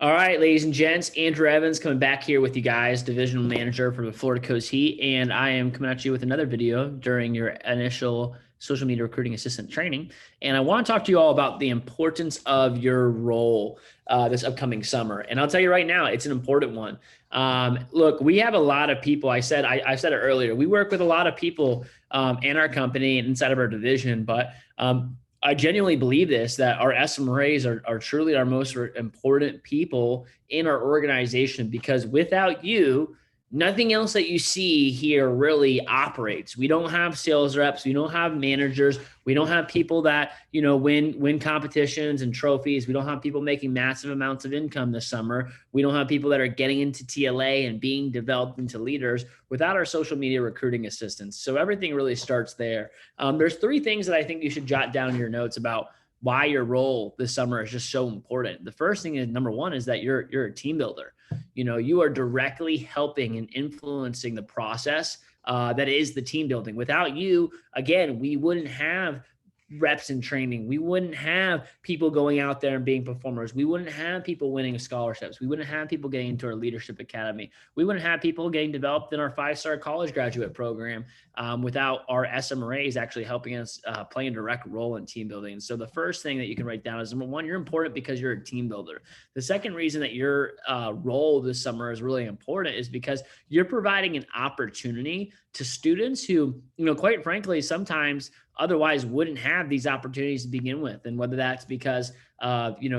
All right, ladies and gents, Andrew Evans coming back here with you guys, divisional manager for the Florida Coast Heat, and I am coming at you with another video during your initial social media recruiting assistant training. And I want to talk to you all about the importance of your role this upcoming summer. And I'll tell you right now, it's an important one. Look, we have a lot of people. I said it earlier. We work with a lot of people in our company and inside of our division, but I genuinely believe this, that our SMRAs are truly our most important people in our organization, because without you, nothing else that you see here really operates. We don't have sales reps. We don't have managers. We don't have people that, win competitions and trophies. We don't have people making massive amounts of income this summer. We don't have people that are getting into TLA and being developed into leaders without our social media recruiting assistants. So everything really starts there. There's three things that I think you should jot down in your notes about why your role this summer is just so important. The first thing is, number one, is that you're a team builder. You are directly helping and influencing the process that is the team building. Without you, again, we wouldn't have reps in training. We wouldn't have people going out there and being performers. We wouldn't have people winning scholarships. We wouldn't have people getting into our leadership academy. We wouldn't have people getting developed in our 5-star college graduate program without our SMRAs actually helping us play a direct role in team building. So the first thing that you can write down is, number one, you're important because you're a team builder. The second reason that your role this summer is really important is because you're providing an opportunity to students who, quite frankly, sometimes otherwise wouldn't have these opportunities to begin with. And whether that's because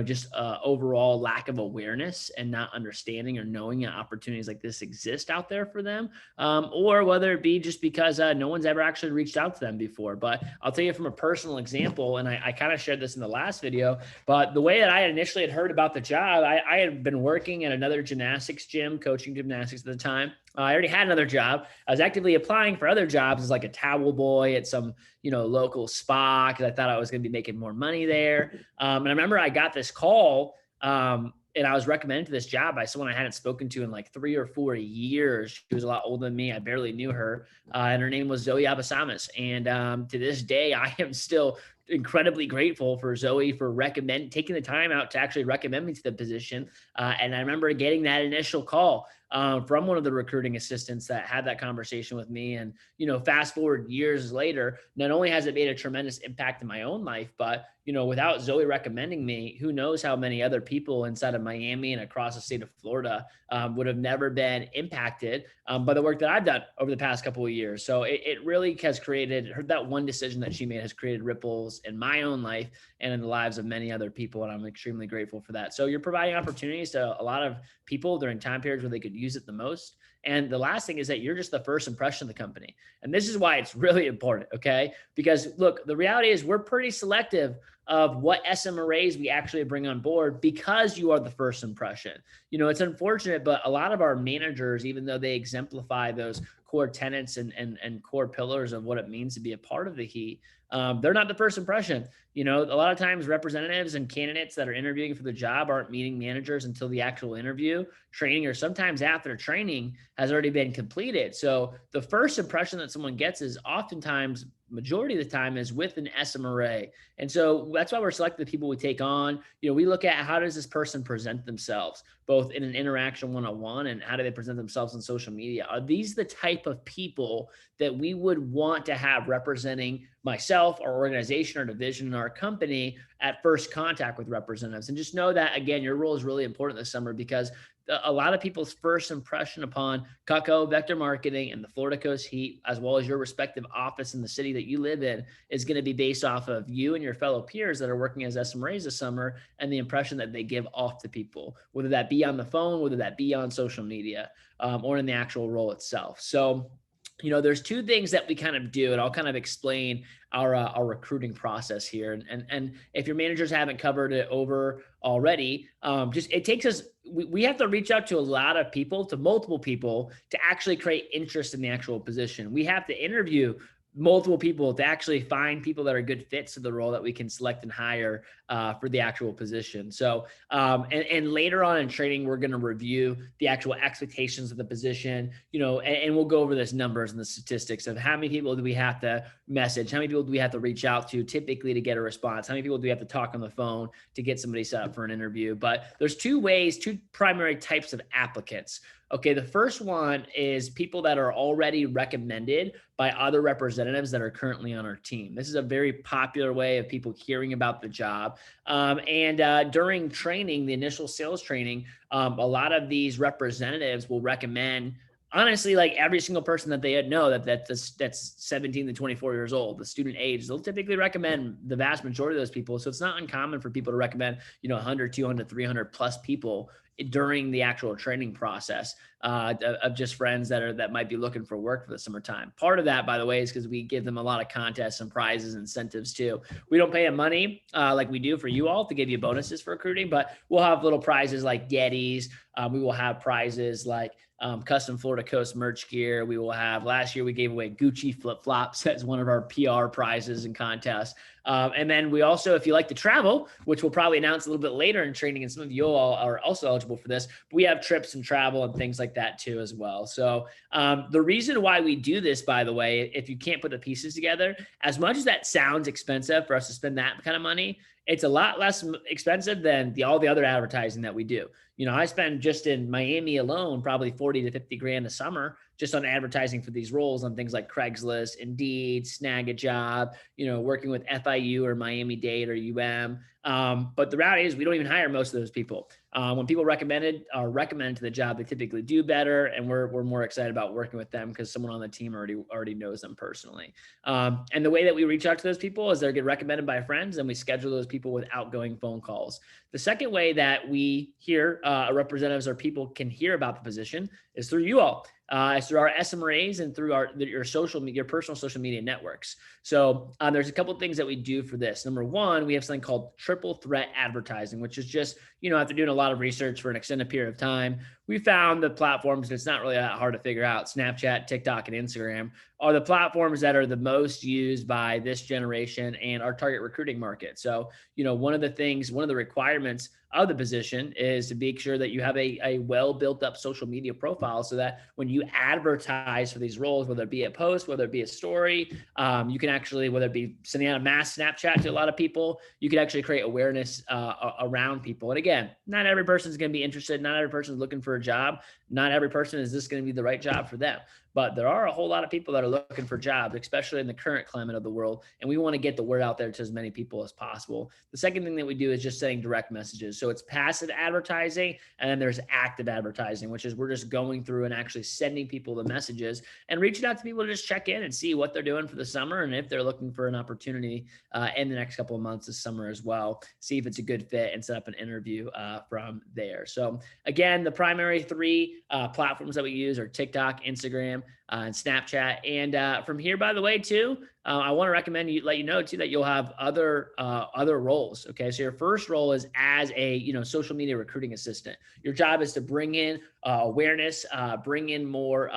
just overall lack of awareness and not understanding or knowing opportunities like this exist out there for them, or whether it be just because no one's ever actually reached out to them before. But I'll tell you from a personal example, and I kind of shared this in the last video, but the way that I initially had heard about the job, I had been working at another gymnastics gym, coaching gymnastics at the time. I already had another job. I was actively applying for other jobs as like a towel boy at some, local spa, because I thought I was going to be making more money there. And I remember I got this call and I was recommended to this job by someone I hadn't spoken to in like 3 or 4 years. She was a lot older than me. I barely knew her. And her name was Zoe Abasamas. And to this day, I am still incredibly grateful for Zoe for taking the time out to actually recommend me to the position. And I remember getting that initial call from one of the recruiting assistants that had that conversation with me. And, fast forward years later, not only has it made a tremendous impact in my own life, but, without Zoe recommending me, who knows how many other people inside of Miami and across the state of Florida would have never been impacted by the work that I've done over the past couple of years. So it really has that one decision that she made has created ripples in my own life and in the lives of many other people. And I'm extremely grateful for that. So you're providing opportunities to a lot of people during time periods where they could use it the most. And the last thing is that you're just the first impression of the company. And this is why it's really important, okay? Because look, the reality is we're pretty selective of what SMRAs we actually bring on board because you are the first impression. It's unfortunate, but a lot of our managers, even though they exemplify those core tenets and core pillars of what it means to be a part of the Heat, they're not the first impression. A lot of times representatives and candidates that are interviewing for the job aren't meeting managers until the actual interview, training, or sometimes after training has already been completed. So the first impression that someone gets is oftentimes, majority of the time, is with an SMRA. And so that's why we're selecting the people we take on. We look at how does this person present themselves, both in an interaction one-on-one and how do they present themselves on social media. Are these the type of people that we would want to have representing myself, our organization, our division, and our company at first contact with representatives? And just know that, again, your role is really important this summer, because a lot of people's first impression upon Cutco, Vector Marketing, and the Florida Coast Heat, as well as your respective office in the city that you live in, is going to be based off of you and your fellow peers that are working as SMRAs this summer and the impression that they give off to people, whether that be on the phone, whether that be on social media, or in the actual role itself. So, there's two things that we kind of do, and I'll kind of explain our recruiting process here. And if your managers haven't covered it over already, it takes us, we have to reach out to a lot of people, to multiple people, to actually create interest in the actual position. We have to interview multiple people to actually find people that are good fits to the role that we can select and hire for the actual position. So, and later on in training, we're going to review the actual expectations of the position, and we'll go over this numbers and the statistics of how many people do we have to message, how many people do we have to reach out to typically to get a response, how many people do we have to talk on the phone to get somebody set up for an interview. But there's two primary types of applicants. Okay, the first one is people that are already recommended by other representatives that are currently on our team. This is a very popular way of people hearing about the job. During training, the initial sales training, a lot of these representatives will recommend, honestly, like every single person that they know that's 17 to 24 years old, the student age, they'll typically recommend the vast majority of those people. So it's not uncommon for people to recommend, 100, 200, 300 plus people during the actual training process of just friends that might be looking for work for the summertime. Part of that, by the way, is because we give them a lot of contests and prizes, incentives too. We don't pay them money like we do for you all to give you bonuses for recruiting, but we'll have little prizes like Yetis. We will have prizes like custom Florida Coast merch gear. We will have, last year we gave away Gucci flip-flops as one of our PR prizes and contests. And then we also, if you like to travel, which we'll probably announce a little bit later in training, and some of you all are also eligible for this, but we have trips and travel and things like that too as well. So the reason why we do this, by the way, if you can't put the pieces together, as much as that sounds expensive for us to spend that kind of money, it's a lot less expensive than all the other advertising that we do. I spend just in Miami alone, probably 40 to 50 grand a summer just on advertising for these roles on things like Craigslist, Indeed, Snag a Job, working with FIU or Miami-Dade or But the reality is we don't even hire most of those people. When people are recommended to the job, they typically do better. And we're more excited about working with them because someone on the team already knows them personally. And the way that we reach out to those people is they get recommended by friends, and we schedule those people with outgoing phone calls. The second way that we hear representatives or people can hear about the position is through you all. It's through our SMRAs and through your personal social media networks. So there's a couple of things that we do for this. Number one, we have something called triple threat advertising, which is just, after doing a lot of research for an extended period of time, we found the platforms, and it's not really that hard to figure out, Snapchat, TikTok, and Instagram are the platforms that are the most used by this generation and our target recruiting market. So, one of the requirements of the position is to make sure that you have a well built up social media profile so that when you advertise for these roles, whether it be a post, whether it be a story, you can actually, whether it be sending out a mass Snapchat to a lot of people, you can actually create awareness around people. And again, not every person is going to be interested. Not every person is looking for a job. Not every person is this going to be the right job for them. But there are a whole lot of people that are looking for jobs, especially in the current climate of the world. And we want to get the word out there to as many people as possible. The second thing that we do is just sending direct messages. So it's passive advertising, and then there's active advertising, which is we're just going through and actually sending people the messages and reaching out to people to just check in and see what they're doing for the summer and if they're looking for an opportunity in the next couple of months this summer as well. See if it's a good fit and set up an interview from there. So again, the primary three platforms that we use are TikTok, Instagram, and Snapchat. And from here, by the way, too, I want to recommend let you know too that you'll have other roles. Okay, so your first role is as a social media recruiting assistant. Your job is to bring in awareness, bring in more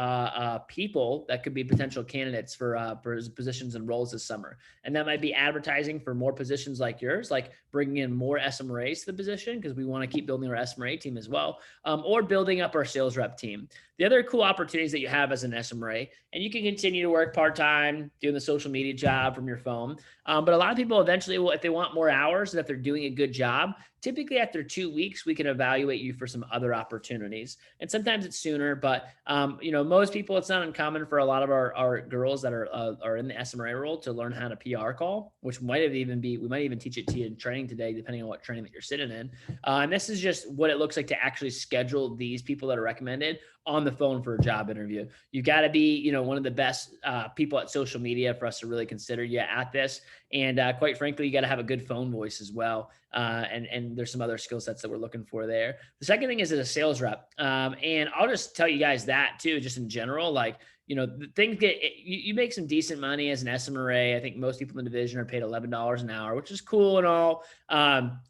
people that could be potential candidates for positions and roles this summer. And that might be advertising for more positions like yours, like bringing in more SMRAs to the position because we want to keep building our SMRA team as well, or building up our sales rep team. The other cool opportunities that you have as an SMRA, and you can continue to work part-time doing the social media job from your phone. But a lot of people eventually will, if they want more hours and if they're doing a good job, typically after 2 weeks, we can evaluate you for some other opportunities. And sometimes it's sooner, but most people, it's not uncommon for a lot of our girls that are in the SMRA role to learn how to PR call, which we might even teach it to you in training today, depending on what training that you're sitting in. And this is just what it looks like to actually schedule these people that are recommended on the phone for a job interview. You got to be, one of the best people at social media for us to really consider you at this. And quite frankly, you got to have a good phone voice as well. And there's some other skill sets that we're looking for there. The second thing is as a sales rep. And I'll just tell you guys that too, just in general, like, things get, you make some decent money as an SMRA. I think most people in the division are paid $11 an hour, which is cool and all.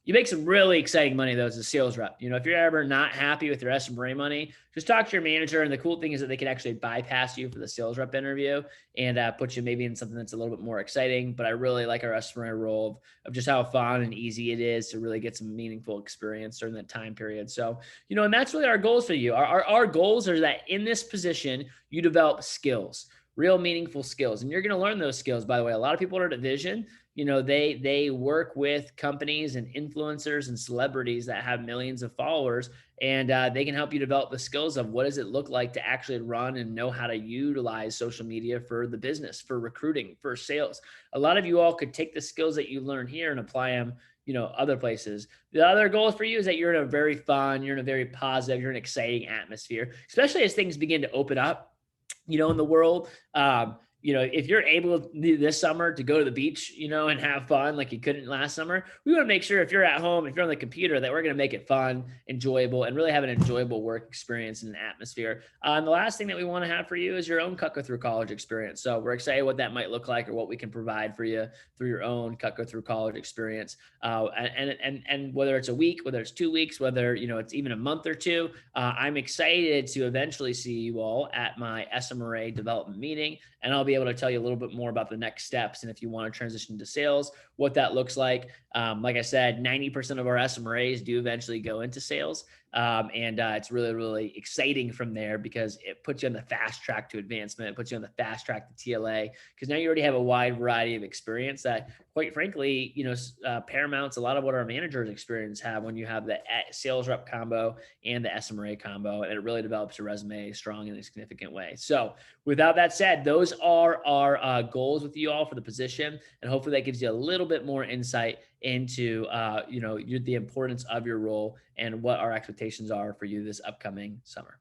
You make some really exciting money though as a sales rep. If you're ever not happy with your SMRA money, just talk to your manager. And the cool thing is that they can actually bypass you for the sales rep interview and put you maybe in something that's a little bit more exciting. But I really like our SMRA role of just how fun and easy it is to really get some meaningful experience during that time period. So, and that's really our goals for you. Our goals are that in this position, you develop skills, real meaningful skills. And you're going to learn those skills, by the way. A lot of people in our division, they work with companies and influencers and celebrities that have millions of followers, and they can help you develop the skills of what does it look like to actually run and know how to utilize social media for the business, for recruiting, for sales. A lot of you all could take the skills that you learn here and apply them other places. The other goal for you is that you're in a very fun, you're in a very positive, you're in an exciting atmosphere, especially as things begin to open up, in the world. If you're able this summer to go to the beach, and have fun like you couldn't last summer, we want to make sure if you're at home, if you're on the computer, that we're going to make it fun, enjoyable, and really have an enjoyable work experience and an atmosphere. And the last thing that we want to have for you is your own Cutco Through College experience. So we're excited what that might look like or what we can provide for you through your own Cutco Through College experience. And whether it's a week, whether it's 2 weeks, whether, it's even a month or two, I'm excited to eventually see you all at my SMRA development meeting, and I'll be able to tell you a little bit more about the next steps. And if you want to transition to sales, what that looks like. Like I said, 90% of our SMRAs do eventually go into sales. And it's really, really exciting from there because it puts you on the fast track to advancement. It puts you on the fast track to TLA because now you already have a wide variety of experience that, quite frankly, paramounts a lot of what our managers experience have when you have the sales rep combo and the SMRA combo, and it really develops your resume strong in a significant way. So without that said, those are our goals with you all for the position, and hopefully that gives you a little bit more insight into the importance of your role and what our expectations are for you this upcoming summer.